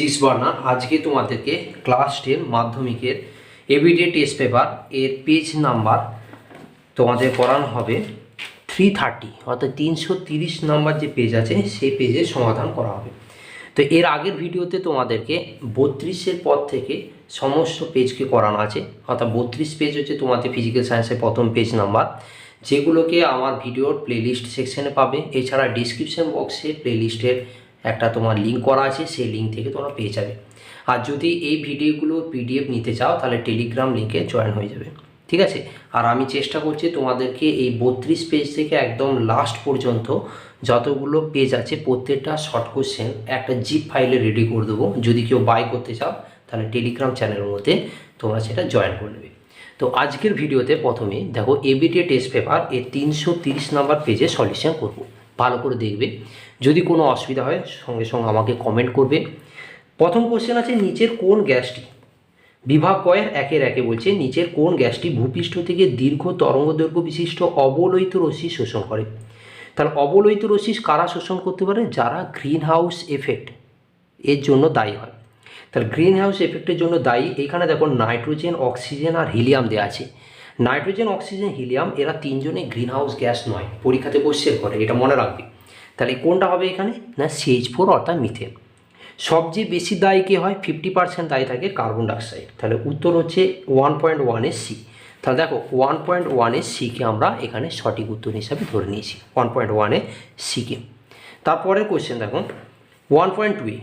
Physics burner আজকে তোমাদেরকে class 10 মাধ্যমিকের এভরিডে টেস্ট পেপার এর পেজ নাম্বার তোমাদের করানো হবে 330 অর্থাৎ 330 নাম্বার যে পেজ আছে সেই পেজের সমাধান করা হবে। তো এর আগের ভিডিওতে তোমাদেরকে 32-এর পর থেকে সমস্ত পেজকে করানো আছে, অর্থাৎ 32 পেজ হচ্ছে তোমাদের ফিজিক্যাল সায়েন্সের প্রথম পেজ নাম্বার, যেগুলোকে আমার ভিডিওর প্লেলিস্ট সেকশনে পাবে। এছাড়া ডিসক্রিপশন বক্সে প্লেলিস্টের একটা তোমার লিঙ্ক করা আছে, সেই লিঙ্ক থেকে তোমরা পেয়ে যাবে। আর যদি এই ভিডিওগুলো পিডিএফ নিতে চাও তাহলে টেলিগ্রাম লিঙ্কে জয়েন হয়ে যাবে, ঠিক আছে। আর আমি চেষ্টা করছি তোমাদেরকে এই 32 পেজ থেকে একদম লাস্ট পর্যন্ত যতগুলো পেজ আছে প্রত্যেকটা শর্ট কোশ্চেন একটা জিপ ফাইলে রেডি করে দেবো। যদি কেউ বাই করতে চাও তাহলে টেলিগ্রাম চ্যানেলের মধ্যে তোমরা সেটা জয়েন করে নেবে। তো আজকের ভিডিওতে প্রথমে দেখো এবিডি টেস্ট পেপার এর 330 নাম্বার পেজে সলিউশন করব, ভালো করে দেখবে। যদি কোনো অসুবিধা হয় সঙ্গে সঙ্গে আমাকে কমেন্ট করবে। প্রথম কোশ্চেন আছে, নিচের কোন গ্যাসটি, বিভাগ কয়ের একের একে বলছে নিচের কোন গ্যাসটি ভূপৃষ্ঠ থেকে দীর্ঘ তরঙ্গদৈর্ঘ্য বিশিষ্ট অবলোহিত রশ্মি শোষণ করে। তাহলে অবলোহিত রশ্মি কারা শোষণ করতে পারে? যারা গ্রিন হাউস এফেক্ট এর জন্য দায়ী হয়। তাহলে গ্রিন হাউস এফেক্টের জন্য দায়ী, এখানে দেখো নাইট্রোজেন, অক্সিজেন আর হিলিয়াম দেওয়া আছে। নাইট্রোজেন, অক্সিজেন, হিলিয়াম এরা তিনজনে গ্রিন হাউস গ্যাস নয়, পরীক্ষাতে কোশ্চেন করে, এটা মনে রাখবে। তাহলে কোনটা হবে এখানে? না CH4 অর্থাৎ মিথেন। সবচেয়ে বেশি দায়ী কে হয়? 50% দায়ী থাকে কার্বন ডাইঅক্সাইড। তাহলে উত্তর হচ্ছে 1.1 সি। তাহলে দেখো 1.1 সিকে আমরা এখানে সঠিক উত্তর হিসাবে ধরে নিয়েছি, 1.1 সিকে। তারপরের কোশ্চেন দেখো 1.2,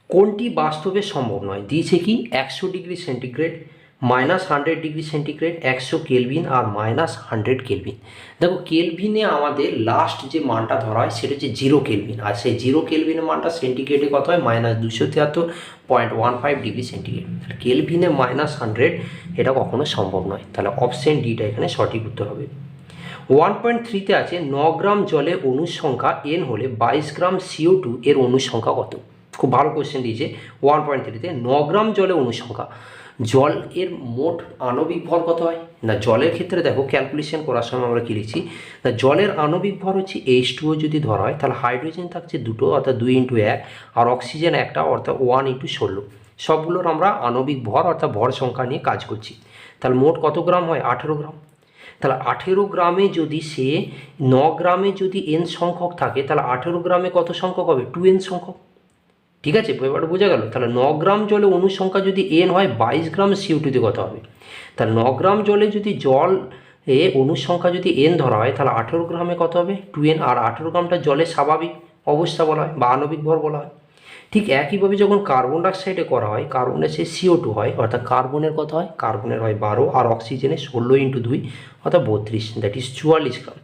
কোনটি বাস্তবে সম্ভব নয়? দিয়েছে কি 100 degree centigrade, -100 degree centigrade, 100 kelvin আর -100 কেলভিন। দেখো কেলভিনে আমাদের লাস্ট যে মানটা ধরা হয় সেটা হচ্ছে 0 কেলভিন, আর সেই 0 কেলভিনের মানটা সেন্টিগ্রেডে কত হয়? -273.15 ডিগ্রি সেন্টিগ্রেড। কেলভিনে -100 এটা কখনো সম্ভব নয়। তাহলে অপশন ডিটা এখানে সঠিক উত্তর হবে। 1.3তে আছে 9 গ্রাম জলে অণুর সংখ্যা n হলে 22 গ্রাম CO2 এর অণুর সংখ্যা কত? খুব ভালো কোশ্চেন দিয়েছে। 1.3তে 9 গ্রাম জলে অণুর সংখ্যা, জল এর মোট আণবিক ভর কত হয়? না জলের ক্ষেত্রে দেখো ক্যালকুলেশন করার সময় আমরা কী লিখছি, না জলের আণবিক ভর হচ্ছে H2O যদি ধরা হয়, তাহলে হাইড্রোজেন থাকছে দুটো অর্থাৎ 2 × 1, আর অক্সিজেন একটা অর্থাৎ 1 × 16। সবগুলোর আমরা আণবিক ভর অর্থাৎ ভর সংখ্যা নিয়ে কাজ করছি। তাহলে মোট কত গ্রাম হয়? 18 গ্রাম। তাহলে 18 গ্রামে যদি সে 9 গ্রামে যদি n সংখ্যক থাকে, তাহলে 18 গ্রামে কত সংখ্যক হবে? 2n সংখ্যক, ঠিক আছে, ব্যাপারটা বোঝা গেল। তাহলে 9 গ্রাম জলে অণুর সংখ্যা যদি n হয়, 22 গ্রাম CO2তে কত হবে? তাহলে 9 গ্রাম জলে যদি জল অণুর সংখ্যা যদি n ধরা হয়, তাহলে 18 গ্রামে কত হবে? 2n। আর 18 গ্রামটা জলের স্বাভাবিক অবস্থা বলা হয় বা আণবিক ভর বলা হয়। ঠিক একইভাবে যখন কার্বন ডাইঅক্সাইডে করা হয়, কার্বনের সে CO2 হয়, অর্থাৎ কার্বনের কত হয়? কার্বনের হয় 12, আর অক্সিজেনের 16 × 2 অর্থাৎ 32, দ্যাট ইজ 44 গ্রাম।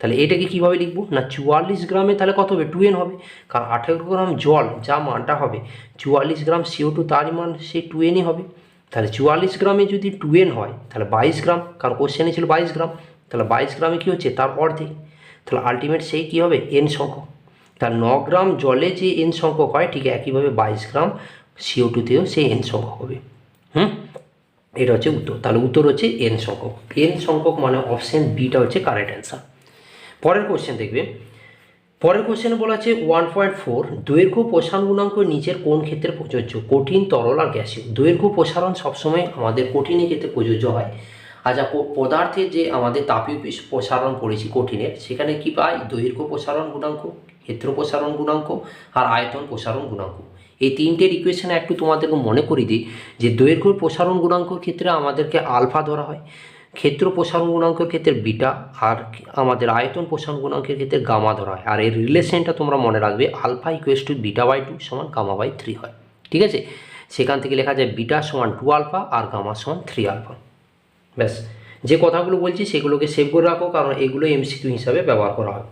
তাহলে এটাকে কীভাবে লিখবো? না 44 গ্রামে তাহলে কত হবে? 2n হবে, কারণ 18 গ্রাম জল যা মানটা হবে 44 গ্রাম CO2 তারই মান সেই 2nই হবে। তাহলে 44 গ্রামে যদি 2n হয় তাহলে 22 গ্রাম, কারণ কোশ্চেনে ছিল 22 গ্রাম। তাহলে 22 গ্রামে কী হচ্ছে? তার অর্ধেক। তাহলে আলটিমেট সেই কী হবে? n সংখ্যক। তাহলে 9 গ্রাম জলে যে n সংখ্যক হয়, ঠিক একইভাবে 22 গ্রাম CO2তেও সেই n সংখ্যক হবে। এটা হচ্ছে উত্তর। তাহলে উত্তর হচ্ছে n সংখ্যক। n সংখ্যক মানে অপশন বিটা হচ্ছে কারেক্ট অ্যান্সার। পরের কোশ্চেন দেখবে, পরের কোশ্চেনে বলা আছে 1.4, দৈর্ঘ্য প্রসারণ গুণাঙ্ক নিচের কোন ক্ষেত্রে প্রযোজ্য? কঠিন, তরল আর গ্যাসীয়। দৈর্ঘ্য প্রসারণ সবসময় আমাদের কঠিনের ক্ষেত্রে প্রযোজ্য হয়। আচ্ছা, পদার্থের যে আমাদের তাপীয় প্রসারণ পড়েছি কঠিনের, সেখানে কি পাই? দৈর্ঘ্য প্রসারণ গুণাঙ্ক, ক্ষেত্র প্রসারণ গুণাঙ্ক আর আয়তন প্রসারণ গুণাঙ্ক। এই তিনটের ইকুয়েশনে একটু তোমাদেরকে মনে করিয়ে দিই যে দৈর্ঘ্য প্রসারণ গুণাঙ্কর ক্ষেত্রে আমাদেরকে আলফা ধরা হয়, ক্ষেত্র প্রসারণ গুণাঙ্কের ক্ষেত্রে বিটা, আর আমাদের আয়তন প্রসারণ গুণাঙ্কের ক্ষেত্রে গামা ধরা হয়। আর এর রিলেশনটা তোমরা মনে রাখবে, আলফা = β/2 = গামা/3 হয়, ঠিক আছে। সেখান থেকে লেখা যায় বিটা = 2 আলফা আর গামা = 3 আলফা। ব্যাস, যে কথাগুলো বলছি সেগুলোকে সেভ করে রাখো, কারণ এগুলো MCQ হিসাবে ব্যবহার করা হয়।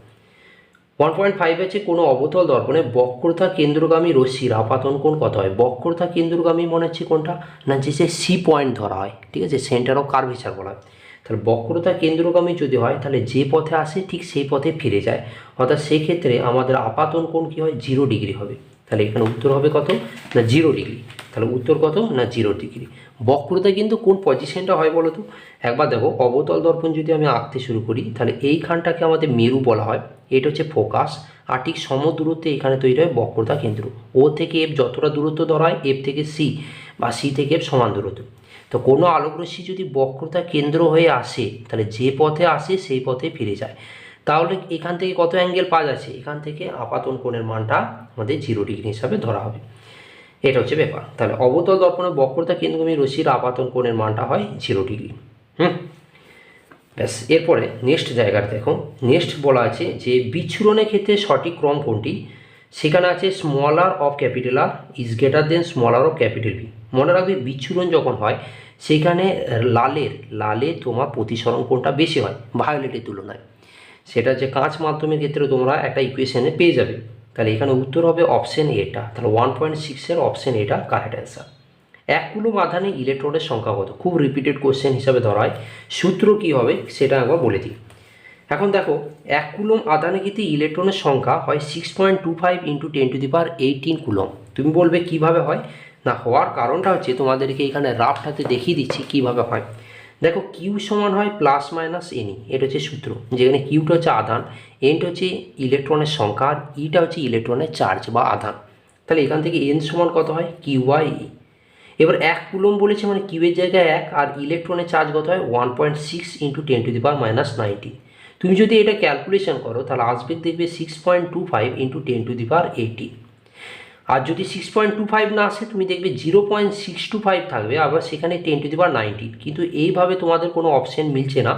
1.5 আছে, কোনো অবতল দর্পণে বক্রতা কেন্দ্রগামী রশ্মির আপাতন কোণ কত হয়? বক্রতা কেন্দ্রগামী মনে হচ্ছে কোনটা? না যে সি পয়েন্ট ধরা হয়, ঠিক আছে, সেন্টার অফ কার্ভেচার বলা হয়। তাহলে বক্রতা কেন্দ্রগামী যদি হয় তাহলে যে পথে আসে ঠিক সেই পথে ফিরে যায়, অর্থাৎ সেক্ষেত্রে আমাদের আপাতন কোণ কী হয়? 0 ডিগ্রি হবে। তাহলে এখানে উত্তর হবে কত না 0 ডিগ্রি। তাহলে উত্তর কত না 0 ডিগ্রি। বক্রতা কিন্তু কোন পজিশনটা হয় বলো তো? একবার দেখো, অবতল দর্পণ যদি আমি আঁকতে শুরু করি তাহলে এইখানটাকে আমাদের মেরু বলা হয়, এটা হচ্ছে ফোকাস, আর ঠিক সম দূরত্বে এখানে তৈরি হয় বক্রতা কেন্দ্র। ও থেকে এফ যতটা দূরত্ব ধরা হয়, এফ থেকে সি বা সি থেকে এফ সমান দূরত্ব। তো কোনো আলোকরশ্মি যদি বক্রতা কেন্দ্র হয়ে আসে তাহলে যে পথে আসে সেই পথে ফিরে যায়। তাহলে এখান থেকে কত অ্যাঙ্গেল পাওয়া যাচ্ছে? এখান থেকে আপাতন কোণের মানটা আমাদের 0 ডিগ্রি হিসাবে ধরা হবে। এটা হচ্ছে ব্যাপার। তাহলে অবতল দর্পণের বক্রতা কেন্দ্রগামী রশ্মির আপাতন কোণের মানটা হয় 0 ডিগ্রি। ব্যাস, এরপরে নেক্সট জায়গাটা দেখো। নেক্সট বলা আছে যে বিচ্ছুরণের ক্ষেত্রে সঠিক ক্রম কোনটি? সেখানে আছে smaller of capital R is greater than smaller of capital B. মনে রাখবে, বিচ্ছুরণ যখন হয় সেখানে লালের তোমার প্রতিসরণ কোণটা বেশি হয় ভায়োলেটের তুলনায়। সেটা যে কাঁচ মাধ্যমের ক্ষেত্রে তোমরা একটা ইকুয়েশনে পেয়ে যাবে। তাহলে এখানে উত্তর হবে অপশন এটা। তাহলে 1.6 অপশন এটা কারেক্ট অ্যান্সার। 1 কুলম্ব আধানে ইলেকট্রনের সংখ্যা কত? খুব রিপিটেড কোশ্চেন হিসাবে ধরা হয়। সূত্র কি হবে সেটা একবার বলে দিই। এখন দেখো, 1 কুলম্ব আধানে কিন্তু ইলেকট্রনের সংখ্যা হয় 6.25 × 10⁻18 কুলম্ব। তুমি বলবে কিভাবে হয়? না, হওয়ার কারণটা হচ্ছে তোমাদেরকে এখানে রাফটাতে দেখিয়ে দিচ্ছি কিভাবে হয়। দেখো, কিউ সমান হয় প্লাস মাইনাস এনই, এটা হচ্ছে সূত্র। যেখানে কিউটা হচ্ছে আধান, এনটা হচ্ছে ইলেকট্রনের সংখ্যা, আর ইটা হচ্ছে ইলেকট্রনের চার্জ বা আধান। তাহলে এখান থেকে এন সমান কত হয়? কিউ বাই ই। এবার 1 কুলম্ব বলেছে মানে কিউয়ের জায়গায় 1, আর ইলেকট্রনের চার্জ কত হয়? 1.6 × 10⁻90। তুমি যদি এটা ক্যালকুলেশন করো তাহলে আসবে দেখবে 6.25 × 10⁻18। আর যদি 6.25 না আসে তুমি দেখবে 0.625 থাকবে, আবার সেখানে 10⁻90। কিন্তু এইভাবে তোমাদের কোনো অপশন মিলছে না,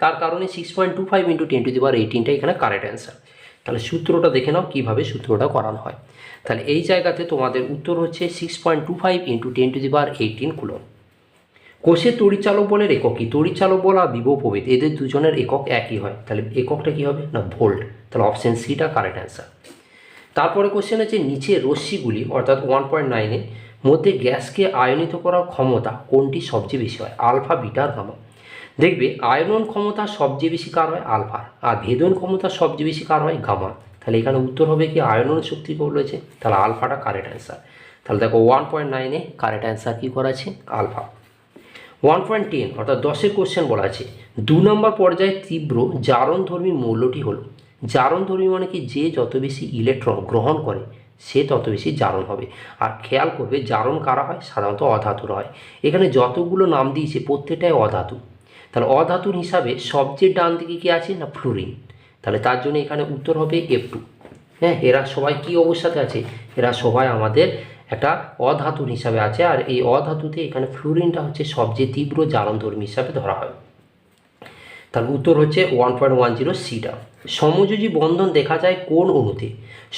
তার কারণে 6.25 × 10⁻18টা এখানে কারেক্ট অ্যান্সার। তাহলে সূত্রটা দেখে নাও কীভাবে সূত্রটা করানো হয়। তাহলে এই জায়গাতে তোমাদের উত্তর হচ্ছে 6.25 × 10⁻18 কুলম্ব। কোষের তড়িৎচালক বলের একক কি? তড়িৎচালক বল আর বিভব প্রভেদ এদের দুজনের একক একই হয়। তাহলে এককটা কী হবে না ভোল্ট। তাহলে অপশন সিটা কারেক্ট অ্যান্সার। তারপরে কোশ্চেন আছে নিচে রশ্মিগুলি অর্থাৎ 1.9 মধ্যে গ্যাসকে আয়নিত করার ক্ষমতা কোনটি সবচেয়ে বেশি হয়? আলফা, বিটা আর গামা। দেখবে আয়নন ক্ষমতা সবচেয়ে বেশি কার হয়? আলফা। আর ভেদন ক্ষমতা সবচেয়ে বেশি কার হয়? গামা। তাহলে এখানে উত্তর হবে কি আয়নন শক্তি বলেছে, তাহলে আলফাটা কারেক্ট অ্যান্সার। তাহলে দেখো 1.9 কারেক্ট অ্যান্সার কী করা আছে? আলফা। 1.10 অর্থাৎ 10-এর কোশ্চেন বলা আছে 2 নম্বর পর্যায়ে তীব্র জারণধর্মী মৌলটি হলো। জারণধর্মী মানে কি? যে যত বেশি ইলেকট্রন গ্রহণ করে সে তত বেশি জারণ হবে। আর খেয়াল করবে জারণ কারা হয়? সাধারণত অধাতুরা হয়। এখানে যতগুলো নাম দিয়েছে প্রত্যেকটাই অধাতু। তাহলে অধাতুর হিসাবে সবচেয়ে ডান দিকে কি আছে না ফ্লুরিন। তাহলে তার জন্য এখানে উত্তর হবে F2। হ্যাঁ, এরা সবাই কি অবস্থাতে আছে? এরা সবাই আমাদের একটা অধাতুর হিসাবে আছে, আর এই অধাতুতে এখানে ফ্লুরিনটা হচ্ছে সবচেয়ে তীব্র জারণধর্মী হিসাবে ধরা হয়। তার উত্তর হচ্ছে 1.10 সিটা। সমযোজী বন্ধন দেখা যায় কোন অণুতে?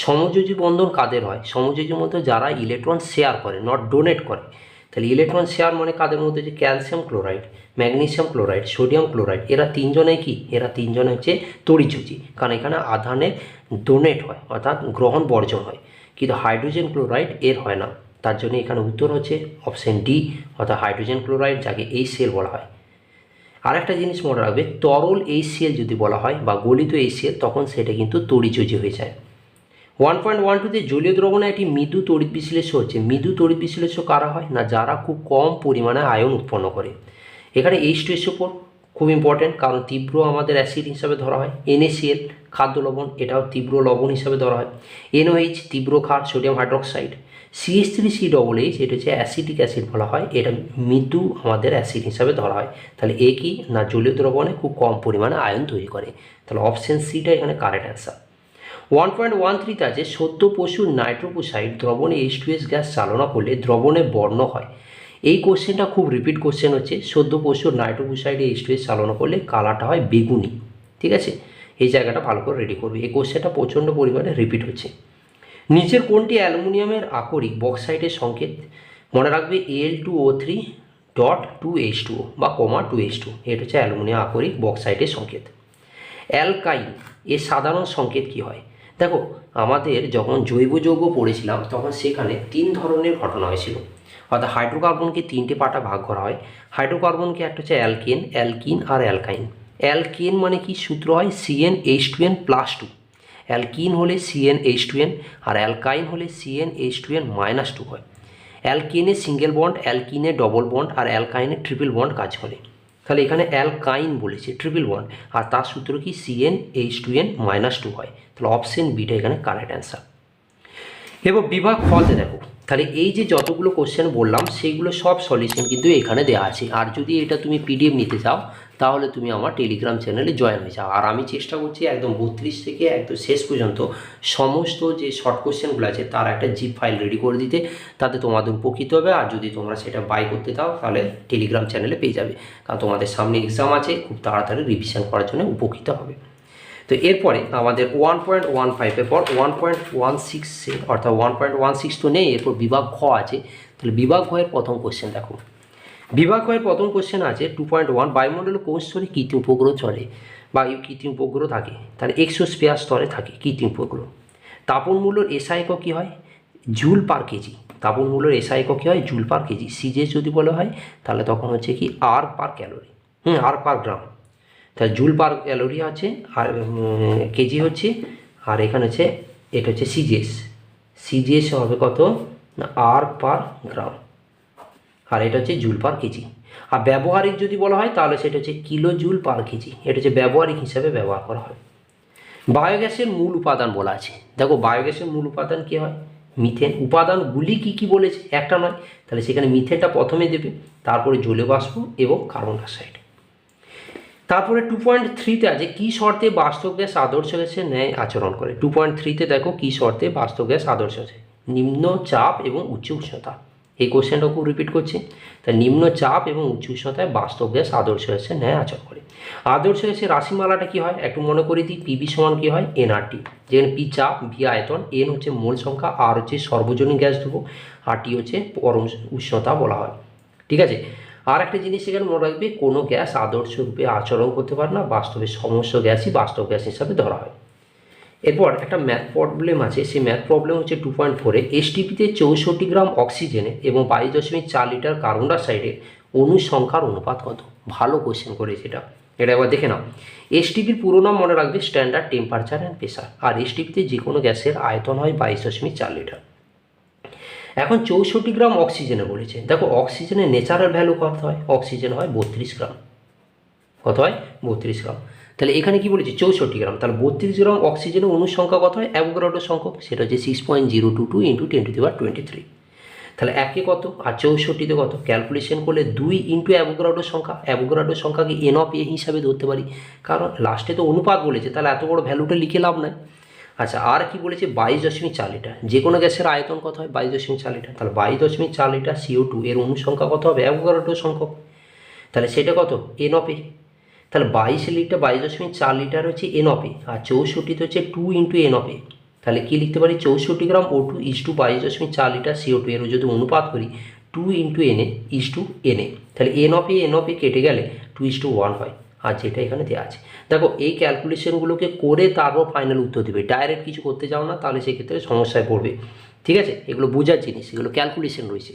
সমযোজী বন্ধন কাদের হয়? সমযোজীর মধ্যে যারা ইলেকট্রন শেয়ার করে, নট ডোনেট করে। তাহলে ইলেকট্রন শেয়ার মানে কাদের মধ্যে? যে calcium chloride, magnesium chloride, sodium chloride, এরা তিনজনে কি? এরা তিনজনে হচ্ছে তড়িৎযোজী, কারণ এখানে আধানে ডোনেট হয় অর্থাৎ গ্রহণ বর্জন হয়। কিন্তু হাইড্রোজেন ক্লোরাইড এর হয় না। তার জন্য এখানে উত্তর হচ্ছে অপশন ডি অর্থাৎ হাইড্রোজেন ক্লোরাইড, যাকে HCl বলা হয়। আর একটা জিনিস মনে রাখবে, তরল HCl যদি বলা হয় বা গলিত HCl তখন সেটা কিন্তু তড়িৎযোজী হয়ে যায়। 1.12তে জলীয় দ্রবণে একটি মৃদু তড়িৎ বিশ্লেষ্য হচ্ছে। মৃদু তড়িৎ বিশ্লেষ্য কারা হয়? না যারা খুব কম পরিমাণে আয়ন উৎপন্ন করে। এখানে H2SO4 খুব ইম্পর্টেন্ট, কারণ তীব্র আমাদের অ্যাসিড হিসাবে ধরা হয়। NaCl খাদ্য লবণ, এটাও তীব্র লবণ হিসাবে ধরা হয়। NOH তীব্র ক্ষার, সোডিয়াম হাইড্রোক্সাইড। CH3COOH এটা হচ্ছে অ্যাসিটিক অ্যাসিড বলা হয়, এটা মৃদু আমাদের অ্যাসিড হিসাবে ধরা হয়। তাহলে এ কি না জলীয় দ্রবণে খুব কম পরিমাণে আয়ন তৈরি করে। তাহলে অপশন সিটা এখানে কারেক্ট অ্যান্সার। 1.13তে আছে সদ্য পশুর নাইট্রোপোসাইড দ্রবণে H2S গ্যাস চালনা করলে দ্রবণে বর্ণ হয়। এই কোশ্চেনটা খুব রিপিট কোশ্চেন হচ্ছে। সদ্য পশুর নাইট্রোপোসাইডে H2S চালনা করলে কালারটা হয় বেগুনি। ঠিক আছে, এই জায়গাটা ভালো করে রেডি করবে, এই কোশ্চেনটা প্রচণ্ড পরিমাণে রিপিট হচ্ছে। নিচের কোনটি অ্যালুমিনিয়ামের আকরিক বক্সাইটের সংকেত? মনে রাখবে Al2O3.2H2O বা 2H2, এটা হচ্ছে অ্যালুমিনিয়াম আকরিক বক্সাইটের সংকেত। অ্যালকাইন এর সাধারণ সংকেত কি হয়? দেখো, আমাদের যখন জৈব যৌগ পড়েছিলাম তখন সেখানে 3 ধরনের ঘটনা হয়েছিল, অর্থাৎ হাইড্রোকার্বনকে 3টে পার্টে ভাগ করা হয়। হাইড্রোকার্বনকে একটা হচ্ছে অ্যালকেন, অ্যালকিন আর অ্যালকাইন। অ্যালকেন মানে কি? সূত্র হয় CnH2n+2। অ্যালকিন হলে CnH2n, আর অ্যালকাইন হলে CnH2n-2 হয়। অ্যালকেনে সিঙ্গেল বন্ড, অ্যালকিনে ডবল বন্ড, আর অ্যালকাইনে ট্রিপল বন্ড কাজ করে। তাহলে এখানে অ্যালকাইন বলেছে ট্রিপল বন্ড, আর তার সূত্র কি CnH2n-2 হয়। তাহলে অপশন বিটা এখানে কারেক্ট অ্যান্সার। এবার বিভাগ ফতে দেখো, তাহলে এই যে যতগুলো কোশ্চেন বললাম সেইগুলো সব সলিউশন কিন্তু এখানে দেওয়া আছে। আর যদি এটা তুমি PDF নিতে চাও তাহলে তুমি আমার টেলিগ্রাম চ্যানেলে জয়েন হয়ে যাও। আর আমি চেষ্টা করছি একদম 32 থেকে একদম শেষ পর্যন্ত সমস্ত যে শর্ট কোশ্চেনগুলো আছে তার একটা জিপ ফাইল রেডি করে দিতে, তাতে তোমাদের উপকৃত হবে। আর যদি তোমরা সেটা বাই করতে চাও তাহলে টেলিগ্রাম চ্যানেলে পেয়ে যাবে, কারণ তোমাদের সামনে এক্সাম আছে, খুব তাড়াতাড়ি রিভিশন করার জন্য উপকৃত হবে। তো এরপরে আমাদের 1.15 পর 1.16 অর্থাৎ 1.16 তো নেই, এরপর বিভাগ খ আছে। তাহলে বিভাগ ঘয়ের প্রথম কোশ্চেন দেখো, বিভাগ ঘয়ের প্রথম কোশ্চেন আছে 2.1 বায়ুমণ্ডলে কোন স্তরে কৃত্রিম উপগ্রহ চলে বা কৃত্রিম উপগ্রহ থাকে। তাহলে এক্সোস্ফিয়ার স্তরে থাকে কৃত্রিম উপগ্রহ। তাপন মূল্যর এসআই একক কী হয়? Joule per KG. তাপন মূল্যর এসআই একক কী হয়? Joule per KG. সিজিএস যদি বলা হয় তাহলে তখন হচ্ছে কি আর পার ক্যালোরি, আর পার গ্রাম। তাহলে জুল পার ক্যালোরি আছে, আর কেজি হচ্ছে, আর এখানে হচ্ছে এটা হচ্ছে সিজিএস। সিজিএস হবে কত না আর পার গ্রাম, আর এটা হচ্ছে জুল পার কেজি। আর ব্যবহারিক যদি বলা হয় তাহলে সেটা হচ্ছে কিলো জুল পার কেজি, এটা হচ্ছে ব্যবহারিক হিসাবে ব্যবহার করা হয়। বায়োগ্যাসের মূল উপাদান বলা আছে, দেখো বায়োগ্যাসের মূল উপাদান কী হয়? মিথেন। উপাদানগুলি কী কী বলেছে, একটা নয়, তাহলে সেখানে মিথেনটা প্রথমে দেবে, তারপরে জলীয় বাষ্প এবং কার্বন ডাইঅক্সাইড। তারপরে 2.3-তে আছে কী শর্তে বাস্তব গ্যাস আদর্শ গ্যাসের ন্যায় আচরণ করে। 2.3-তে দেখো কী শর্তে বাস্তব গ্যাস আদর্শ আছে, নিম্ন চাপ এবং উচ্চ উষ্ণতা। এই কোশ্চেনটা খুব রিপিট করছি। তা নিম্ন চাপ এবং উচ্চ উষ্ণতায় বাস্তব গ্যাস আদর্শ গ্যাসের ন্যায় আচরণ করে। আদর্শ গ্যাসের রাশিমালাটা কী হয় একটু মনে করে দিই। পিবি সমান কী হয়? এনআরটি, যেখানে পি চাপ, ভি আয়তন, এন হচ্ছে মোল সংখ্যা, আর হচ্ছে সর্বজনীন গ্যাস ধ্রুবক, আর টি হচ্ছে পরম উষ্ণতা বলা হয়। ঠিক আছে। আর একটা জিনিস এখানে মনে রাখবে, কোনো গ্যাস আদর্শ রূপে আচরণ করতে পারে না, বাস্তবে সমস্ত গ্যাসই বাস্তব গ্যাস হিসাবে ধরা হয়। এরপর একটা ম্যাথ প্রবলেম আছে, সেই ম্যাথ প্রবলেম হচ্ছে 2.4-এ এসটিপিতে 64 গ্রাম অক্সিজেনে এবং 22.4 লিটার কার্বন ডাইঅক্সাইডের অণুর সংখ্যার অনুপাত কত? ভালো কোশ্চেন করেছে এটা, এটা একবার দেখে নাও। এসটিপির পুরো নাম মনে রাখবে স্ট্যান্ডার্ড টেম্পারেচার অ্যান্ড প্রেসার। আর এসটিপিতে যে কোনো গ্যাসের আয়তন হয় 22.4 লিটার। এখন 64 গ্রাম অক্সিজেনে বলেছে, দেখো অক্সিজেনের ন্যাচারাল ভ্যালু কত হয়? অক্সিজেন হয় 32 গ্রাম। কত হয়? 32 গ্রাম। তাহলে এখানে কি বলেছে? 64 গ্রাম। তাহলে 32 গ্রাম অক্সিজেনের অণুর সংখ্যা কত হয়? অ্যাভোগাড্রো সংখ্যক, সেটা হচ্ছে 6.022 × 10⁻23। তাহলে একে কত আর 64তে কত? ক্যালকুলেশন করলে 2 × অ্যাভোগাড্রো সংখ্যা। অ্যাভোগাড্রো সংখ্যাকে এন অফ এ হিসাবে ধরতে পারি, কারণ লাস্টে তো অনুপাত বলেছে, তাহলে এত বড় ভ্যালুটা লিখে লাভ নাই। আচ্ছা, আর কি বলেছে? 22.4 লিটার। যে কোনো গ্যাসের আয়তন কত হয়? 22.4 লিটার। তাহলে 22.4 লিটার CO2 এর অণু সংখ্যা কত হবে? অ্যাভোগাড্রো সংখ্যক। তাহলে সেটা কত? এন অফ এ। তাহলে 22.4 লিটার হচ্ছে এন অফ এ, আর 64তে হচ্ছে 2 × এন অফ এ। তাহলে কী লিখতে পারি? 64 গ্রাম O2 = 22.4 লিটার CO2 এর যদি অনুপাত করি 2 × Na = Na। তাহলে এন অফ এ কেটে গেলে 2:1 হয়, আর যেটা এখানে দেওয়া আছে। দেখো এই ক্যালকুলেশনগুলোকে করে তারপর ফাইনাল উত্তর দেবে, ডাইরেক্ট কিছু করতে যাও না, তাহলে সেক্ষেত্রে সমস্যায় পড়বে। ঠিক আছে, এগুলো বোঝার জিনিস, এগুলো ক্যালকুলেশন রয়েছে।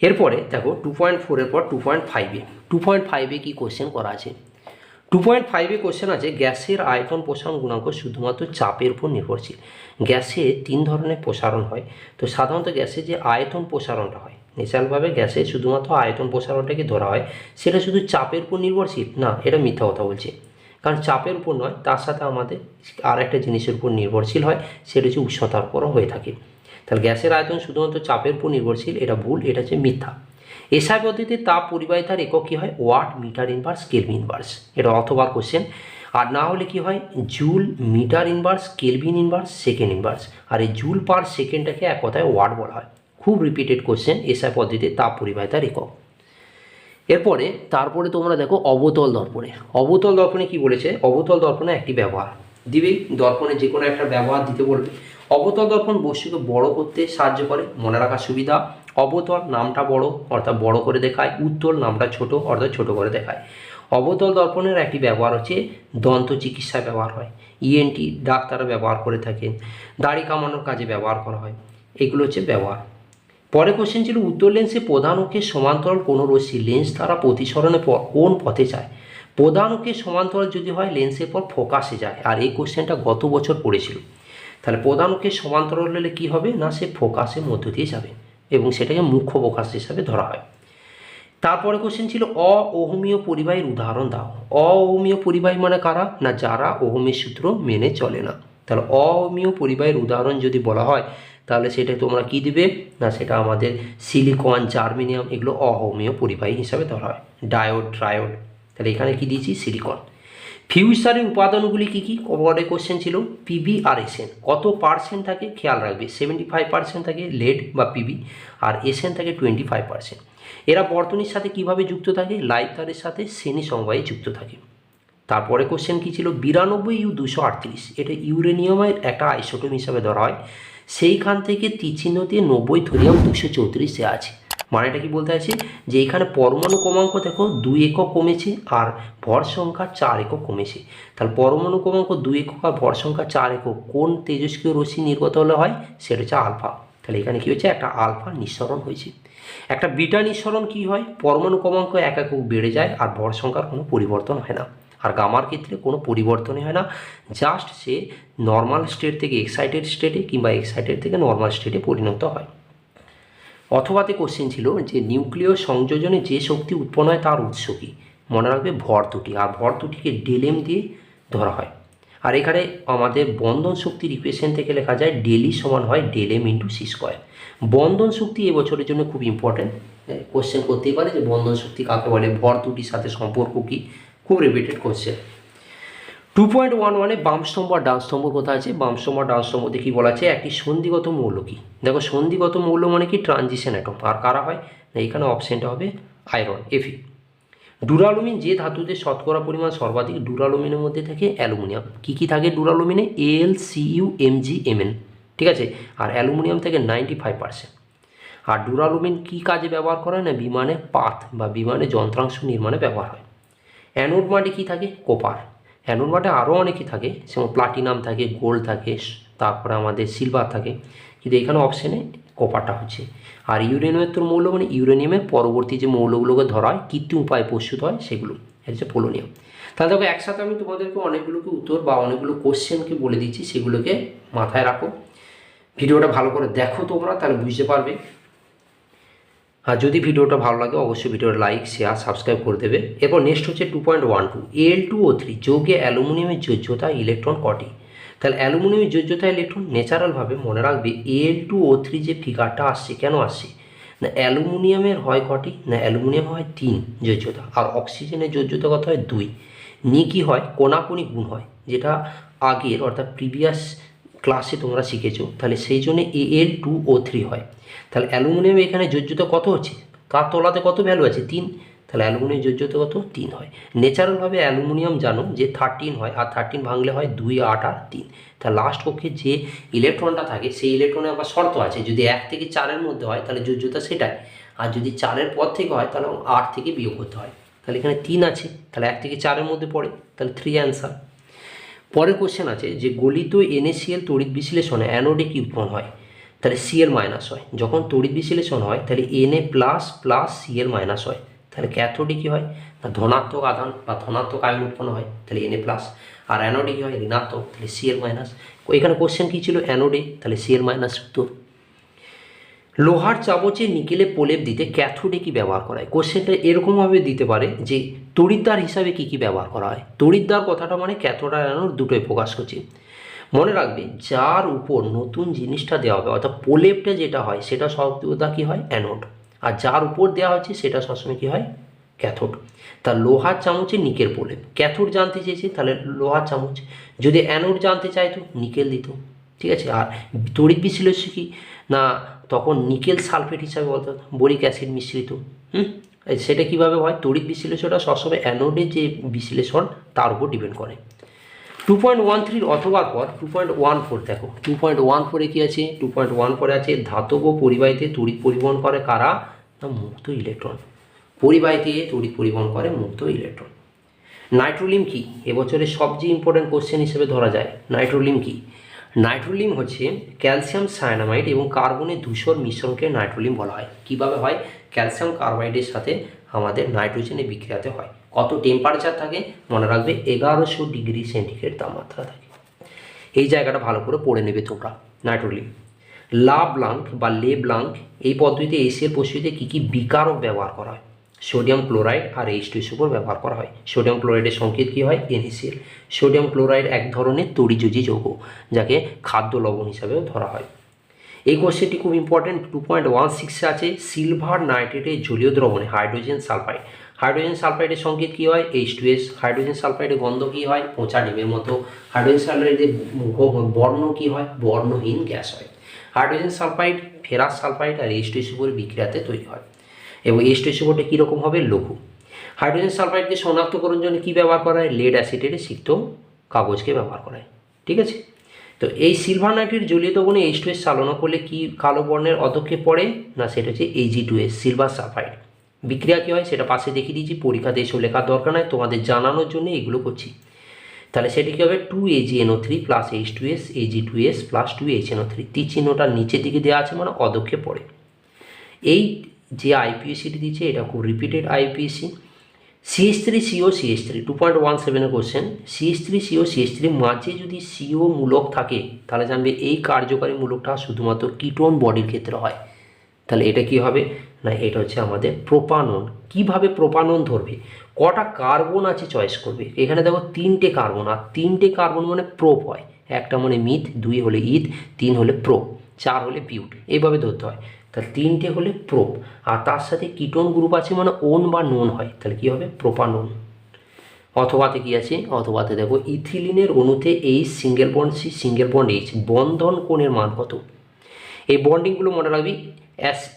এরপরে দেখো 2.4-এর পর 2.5-এ 2.5-এ কী কোশ্চেন করা আছে? 2.5-এ কোশ্চেন আছে গ্যাসের আয়তন প্রসারণ গুণাঙ্ক শুধুমাত্র চাপের উপর নির্ভরশীল। গ্যাসে 3 ধরনের প্রসারণ হয়। তো সাধারণত গ্যাসের যে আয়তন প্রসারণটা হয়, ন্যাচারালভাবে গ্যাসে শুধুমাত্র আয়তন প্রসারণটাকে ধরা হয়, সেটা শুধু চাপের উপর নির্ভরশীল না, এটা মিথ্যা কথা বলছে। কারণ চাপের উপর নয়, তার সাথে আমাদের আর একটা জিনিসের উপর নির্ভরশীল হয়, সেটা হচ্ছে উষ্ণতার উপরও হয়ে থাকে। তাহলে গ্যাসের আয়তন শুধুমাত্র চাপের উপর নির্ভরশীল, এটা ভুল, এটা হচ্ছে মিথ্যা। এসআই পদ্ধতিতে তাপ পরিবাহিতার একক কী হয়? Watt, metre inverse, kelvin inverse. এটা অথবা কোশ্চেন। আর না হলে কি হয়? Joule, metre inverse, kelvin inverse, second inverse. আর এই জুল পার সেকেন্ডটাকে এক কথায় ওয়াট বলা হয়। খুব রিপিটেড কোশ্চেন এসআই পদ্ধতিতে তাপ পরিবাহিতার একক। এরপরে তারপরে তোমরা দেখো অবতল দর্পণে। অবতল দর্পণে কি বলেছে? অবতল দর্পণে একটি ব্যবহার দিবেই, দর্পণে যে কোনো একটা ব্যবহার দিতে বলবে। অবতল দর্পণ বস্তুকে বড় করতে সাহায্য করে, মনে রাখার সুবিধা। অবতল নামটা বড় অর্থাৎ বড় করে দেখায়, উত্তল নামটা ছোট অর্থাৎ ছোট করে দেখায়। অবতল দর্পণের একটি ব্যবহার হচ্ছে দন্ত চিকিৎসায় ব্যবহার হয়, ইএনটি ডাক্তাররা ব্যবহার করে থাকেন, দাড়ি কামানোর কাজে ব্যবহার করা হয়। এগুলো হচ্ছে ব্যবহার। পরে কোশ্চেন ছিল উত্তর লেন্সে প্রধান অক্ষের সমান্তরাল কোনো রশ্মি লেন্স দ্বারা প্রতিসরণের পর কোন পথে যায়? প্রধানকে সমান্তরাল যদি হয় লেন্সের পর ফোকাসে যায়, আর এই কোশ্চেনটা গত বছর পড়েছিল। তাহলে প্রধানকে সমান্তরাল হলে কী হবে না, সে ফোকাসের মধ্য দিয়ে যাবে এবং সেটাকে মুখ্য ফোকাস হিসাবে ধরা হয়। তারপরে কোশ্চেন ছিল অওহমীয় পরিবাহীর উদাহরণ দাও। অওহমীয় পরিবাহী মানে কারা না, যারা ওহমের সূত্র মেনে চলে না। তাহলে অওহমীয় পরিবাহীর উদাহরণ যদি বলা হয় তাহলে সেটা তোমরা কি দিবে না, সেটা আমাদের সিলিকন, জার্মেনিয়াম, এগুলো অওহমীয় পরিবাহী হিসাবে ধরা হয়। ডায়োড, ট্রায়োড, তাহলে এখানে কি দিয়েছি সিলিকন। ফিউজ-তারের উপাদানগুলি কী কী পরে কোশ্চেন ছিল, পিবি আর এসএন কত পার্সেন্ট থাকে খেয়াল রাখবে, 75% থাকে লেড বা পিবি, আর এসএন থাকে 25%। এরা বর্তনীর সাথে কিভাবে যুক্ত থাকে, লাইভ তারের সাথে শ্রেণী সমবায়ে যুক্ত থাকে। তারপরে কোশ্চেন কী ছিল, 92U238, এটা ইউরেনিয়ামের একটা আইসোটোপ হিসাবে ধরা হয়। সেইখান থেকে তীরচিহ্ন দিয়ে 90 থোরিয়াম 234 আছে। মানেটা কি বলতে আছে যে এখানে পরমাণু ক্রমাঙ্ক দেখো 2 একক কমেছে আর ভর সংখ্যা 4 একক কমেছে। তাহলে পরমাণু ক্রমাঙ্ক 2 একক আর ভর সংখ্যা 4 একক কোন তেজস্ক্রিয় রশ্মি নির্গত হলে হয়, সেটা হচ্ছে আলফা। তাহলে এখানে কী হয়েছে, একটা আলফা নিঃসরণ হয়েছে। একটা বিটা নিঃসরণ কী হয়, পরমাণু ক্রমাঙ্ক 1 একক বেড়ে যায় আর ভর সংখ্যার কোনো পরিবর্তন হয় না। আর গামার ক্ষেত্রে কোনো পরিবর্তনই হয় না, জাস্ট সে নর্মাল স্টেট থেকে এক্সাইটেড স্টেটে কিংবা এক্সাইটেড থেকে নর্মাল স্টেটে পরিণত হয়। অথবাতে কোশ্চেন ছিল যে নিউক্লিয় সংযোজনে যে শক্তি উৎপন্ন হয় তার উৎস কী, মনে রাখবে ভর ত্রুটি, আর ভর ত্রুটিকে ডেলএম দিয়ে ধরা হয়। আর এখানে আমাদের বন্ধন শক্তির ইকুয়েশন থেকে লেখা যায় ডেলি সমান হয় ডেলএম ইন্টু সি স্কোয়ার। বন্ধন শক্তি এবছরের জন্য খুব ইম্পর্টেন্ট, কোশ্চেন করতেই পারে যে বন্ধন শক্তি কাকে বলে, ভর ত্রুটির সাথে সম্পর্ক কী, খুব রিপিটেড কোশ্চেন। 2.11 বাম স্তম্ভ আর ডান স্তম্ভ কোথায় আছে, বাম স্তম্ভ আর ডান স্তম্ভতে কী বলা আছে, একটি সন্ধিগত মৌল কী, দেখো সন্ধিগত মৌল মানে কি ট্রানজিশন অ্যাটম, আর কারা হয় না, এখানে অপশানটা হবে আয়রন, এফি। ডুরালুমিন যে ধাতুতে শতকরা পরিমাণ সর্বাধিক, ডুরালুমিনের মধ্যে থাকে অ্যালুমিনিয়াম। কী কী থাকে ডুরালুমিনে, AlCuMgMn, ঠিক আছে, আর অ্যালুমিনিয়াম থেকে 95%। আর ডুরালুমিন কী কাজে ব্যবহার করা হয় না, বিমানে পাত বা বিমানে যন্ত্রাংশ নির্মাণে ব্যবহার হয়। অ্যানোড মাটি কী থাকে, কোপার। অ্যানোড মাঠে আরও অনেকই থাকে, যেমন প্লাটিনাম থাকে, গোল্ড থাকে, তারপরে আমাদের সিলভার থাকে, কিন্তু এখানে অপশানে কপারটা হচ্ছে। আর ইউরেনিয়ামের তোর মৌল মানে ইউরেনিয়ামের পরবর্তী যে মৌলগুলোকে ধরা হয় কৃত্রিম উপায়ে প্রস্তুত হয় সেগুলো, এটা হচ্ছে পোলোনিয়াম। তাহলে দেখো একসাথে আমি তোমাদেরকে অনেকগুলোকে উত্তর বা অনেকগুলো কোশ্চেনকে বলে দিচ্ছি, সেগুলোকে মাথায় রাখো, ভিডিওটা ভালো করে দেখো তোমরা, তাহলে বুঝতে পারবে। আর যদি ভিডিওটা ভালো লাগে অবশ্যই ভিডিওটা লাইক, শেয়ার, সাবস্ক্রাইব করে দেবে। এরপর নেক্সট হচ্ছে 2.12 Al2O3 যৌগে অ্যালুমিনিয়ামের যোজ্যতা ইলেকট্রন কটি। তাহলে অ্যালুমিনিয়ামের যোজ্যতা ইলেকট্রন ন্যাচারালভাবে মনে রাখবে Al2O3 যে ফিগারটা আসছে কেন আসছে না, অ্যালুমিনিয়ামের হয় কটি না, অ্যালুমিনিয়াম হয় 3 যোজ্যতা, আর অক্সিজেনের যোজ্যতা কত হয় 2। নিয়ে কী হয়, কোনাকুনি গুণ হয়, যেটা আগের অর্থাৎ প্রিভিয়াস ক্লাসে তোমরা শিখেছো। তাহলে সেই জন্য Al2O3 হয়। তাহলে অ্যালুমিনিয়াম এখানে যোজ্যতা কত হচ্ছে, কার তলাতে কত ভ্যালু আছে 3, তাহলে অ্যালুমিনিয়াম যোজ্যতা কত 3 হয়। ন্যাচারালভাবে অ্যালুমিনিয়াম জানো যে 13 হয়, আর 13 ভাঙলে হয় 2, 8 আর 3। তাহলে লাস্ট কক্ষে যে ইলেকট্রনটা থাকে সেই ইলেকট্রনে আবার শর্ত আছে, যদি 1 থেকে 4-এর মধ্যে হয় তাহলে যোজ্যতা সেটাই, আর যদি 4-এর পর থেকে হয় তাহলে 8 থেকে বিয়োগ করতে হয়। তাহলে এখানে 3 আছে, তাহলে 1 থেকে 4-এর মধ্যে পড়ে, তাহলে 3 অ্যান্সার। পরের কোশ্চেন আছে যে গলিত NaCl তড়িৎ বিশ্লেষণে অ্যানোডে কি উৎপন্ন হয়, তাহলে Cl- হয়। যখন তড়িৎ বিশ্লেষণ হয় তাহলে Na++ Cl- হয়। তাহলে ক্যাথোডে কী হয় না, ধনাত্মক আধান বা ধনাত্মক আয়ন উৎপন্ন হয়, তাহলে Na+, আর অ্যানোডে কী হয় ঋণাত্মক, তাহলে Cl-। এখানে কোশ্চেন কী ছিল অ্যানোডে, তাহলে Cl- উত্তর। লোহার চামচে নিকেলে প্রলেপ দিতে ক্যাথোডে কি ব্যবহার করা হয়, কোশ্চেনটা এরকমভাবে দিতে পারে যে তড়িৎদ্বার হিসাবে কি কি ব্যবহার করা হয়। তড়িৎদ্বার কথাটা মানে ক্যাথোড আর অ্যানোড দুটোই প্রকাশ করছে। মনে রাখবে যার উপর নতুন জিনিসটা দেওয়া হবে অর্থাৎ প্রলেপটা যেটা হয় সেটা সর্বদা কী হয় অ্যানোড, আর যার উপর দেওয়া হচ্ছে সেটা সবসময় কী হয় ক্যাথোড। তা লোহার চামচে নিকেল প্রলেপ, ক্যাথোড জানতে চেয়েছে তাহলে লোহার চামচ, যদি অ্যানোড জানতে চাইতো নিকেল দিত, ঠিক আছে। আর তড়িৎ বিশ্লেষণ কি না, তখন নিকেল সালফেট হিসাবে বলতো বোরিক অ্যাসিড মিশ্রিত। সেটা কীভাবে হয়, তড়িৎ বিশ্লেষণটা সবসময় অ্যানোডের যে বিশ্লেষণ তার উপর ডিপেন্ড করে। 2.13 অথবার পর 2.14 দেখো, 2.14 কী আছে, 2.14 আছে ধাতব পরিবাহীতে তড়িৎ পরিবহন করে কারা না, মুক্ত ইলেকট্রন। পরিবাহীতে তড়িৎ পরিবহন করে মুক্ত ইলেকট্রন। নাইট্রোলিম কি এবছরের সবচেয়ে ইম্পর্টেন্ট কোশ্চেন হিসেবে ধরা যায়। নাইট্রোলিম কি, নাইট্রোলিম হচ্ছে ক্যালসিয়াম সায়ানামাইড এবং কার্বনের ধূসর মিশ্রণকে নাইট্রোলিম বলা হয়। কীভাবে হয়, ক্যালসিয়াম কার্বাইডের সাথে আমাদের নাইট্রোজেনের বিক্রিয়াতে হয়। কত টেম্পারেচার থাকে? মনে রাখবে 1100 ডিগ্রি সেন্টিগ্রেড তাপমাত্রা থাকে। এই জায়গাটা ভালো করে পড়ে নেবে তোমরা। নাইট্রোলিন লা ব্লাঙ্ক বা লে ব্লাঙ্ক এই পদ্ধতিতে এসিএল প্রস্তুতিতে কী কী বিকারক ব্যবহার করা হয়? সোডিয়াম ক্লোরাইড আর H2SO4 ব্যবহার করা হয়। সোডিয়াম ক্লোরাইডের সংকেত কী হয়? NaCl। সোডিয়াম ক্লোরাইড এক ধরনের তড়িযোজী যৌগ, যাকে খাদ্য লবণ হিসাবেও ধরা হয়। এই কোশ্চেনটি খুব ইম্পর্টেন্ট। 2.16 আছে, সিলভার নাইট্রেটের জলীয় দ্রবণে হাইড্রোজেন সালফাইড। হাইড্রোজেন সালফাইডের সংকেত কী হয়? H2S। হাইড্রোজেন সালফাইডের গন্ধ কী হয়? পচা ডিমের মতো। হাইড্রোজেন সালফাইডের বর্ণ কী হয়? বর্ণহীন গ্যাস হয়। হাইড্রোজেন সালফাইড ফেরাস সালফাইড আর H2SO4 বিক্রিয়াতে তৈরি হয় এবং H2SO4টা কীরকম হবে? লঘু। হাইড্রোজেন সালফাইডকে শনাক্তকরণের জন্য কী ব্যবহার করা হয়? লেড অ্যাসিডের সিক্ত কাগজকে ব্যবহার করা হয়। ঠিক আছে, তো এই সিলভার নাইট্রেট জলীয় দ্রবণে H2S চালনা করলে কি কালো বর্ণের অধক্ষেপ পড়ে? না, সেটা হচ্ছে Ag2S, সিলভার সালফাইড। বিক্রিয়া কী হয় সেটা পাশে দেখিয়ে দিয়েছি, পরীক্ষাতে এসব লেখার দরকার নাই, তোমাদের জানানোর জন্য এগুলো করছি। তাহলে সেটি কী হবে? 2AgNO3 plus H2S, Ag2S plus 2HNO3। তীর চিহ্নটার নিচের দিকে দেওয়া আছে, মানে অধক্ষেপ পড়ে। এই যে আইপিএসিটি দিচ্ছে এটা খুব repeated IPAC. CH3COCH3 2.17 question. CH3COCH3 মাঝে যদি CO মূলক থাকে তাহলে জানবে এই কার্যকারী মূলকটা শুধুমাত্র কিটোন বডির ক্ষেত্রে হয়। তাহলে এটা কি হবে? না, এটা হচ্ছে আমাদের প্রোপানন। কিভাবে প্রোপানন ধরবে? কটা কার্বন আছে চয়েস করবে। এখানে দেখো 3টে কার্বন, আর 3টে কার্বন মানে প্রোপ হয়। একটা মানে মিথ, 2 হলে ইথ, 3 হলে প্রোপ, 4 হলে বিউট, এইভাবে ধরতে হয়। তাহলে 3টে হলে প্রোপ, আর তার সাথে কিটোন গ্রুপ আছে মানে ওন বা নোন হয়, তাহলে কী হবে? প্রোপানন। অথবাতে কী আছে? অথবাতে দেখো ইথিলিনের অণুতে H single bond C single bond H, বন্ধন কোণের মান কত? এই বন্ডিংগুলো মনে রাখবি।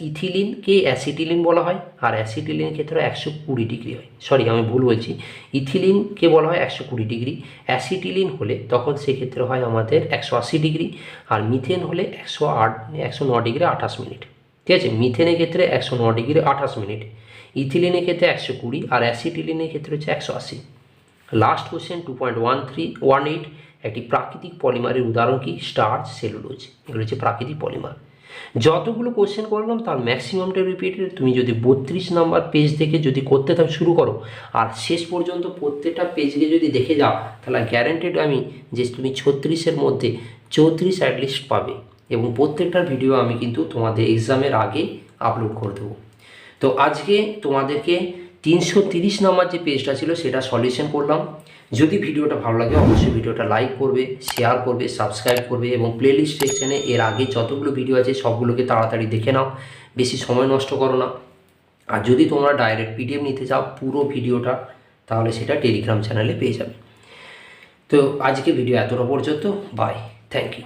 ইথিলিনকে অ্যাসিটিলিন বলা হয়, আর অ্যাসিটিলিনের ক্ষেত্রে 120 ডিগ্রি হয়। সরি, আমি ভুল বলছি, ইথিলিনকে বলা হয় 120 ডিগ্রি, অ্যাসিটিলিন হলে তখন সেক্ষেত্রে হয় আমাদের 180 ডিগ্রি, আর মিথেন হলে 109 ডিগ্রি 28 মিনিট। ঠিক আছে, মিথেনের ক্ষেত্রে 109 ডিগ্রি 28 মিনিট, ইথিলিনের ক্ষেত্রে 120, আর অ্যাসিটিলিনের ক্ষেত্রে হচ্ছে 180। লাস্ট কোশ্চেন 2.18 একটি প্রাকৃতিক পলিমারের উদাহরণ কি? স্টার্চ, সেলুলোজ, এগুলো হচ্ছে প্রাকৃতিক পলিমার। যতগুলো কোশ্চেন করলাম তার ম্যাক্সিমামটা রিপিটেড। তুমি যদি 32 নাম্বার পেজ থেকে যদি করতে শুরু করো আর শেষ পর্যন্ত প্রত্যেকটা পেজকে যদি দেখে যাও, তাহলে গ্যারান্টেড আমি যে তুমি 36-এর মধ্যে 34 অ্যাটলিস্ট পাবে, এবং প্রত্যেকটার ভিডিও আমি কিন্তু তোমাদের এক্সামের আগে আপলোড করে দেবো। তো আজকে তোমাদেরকে 330 নম্বর যে পেজটা ছিল সেটা সলিউশন করলাম। যদি ভিডিওটা ভালো লাগে অবশ্যই ভিডিওটা লাইক করবে, শেয়ার করবে, সাবস্ক্রাইব করবে, এবং প্লেলিস্ট সেকশনে এর আগে যতগুলো ভিডিও আছে সবগুলোকে তাড়াতাড়ি দেখে নাও, বেশি সময় নষ্ট করো না। আর যদি তোমরা ডাইরেক্ট PDF নিতে চাও পুরো ভিডিওটা, তাহলে সেটা টেলিগ্রাম চ্যানেলে পেয়ে যাবে। তো আজকে ভিডিও এতটা পর্যন্ত, বাই, থ্যাংক ইউ।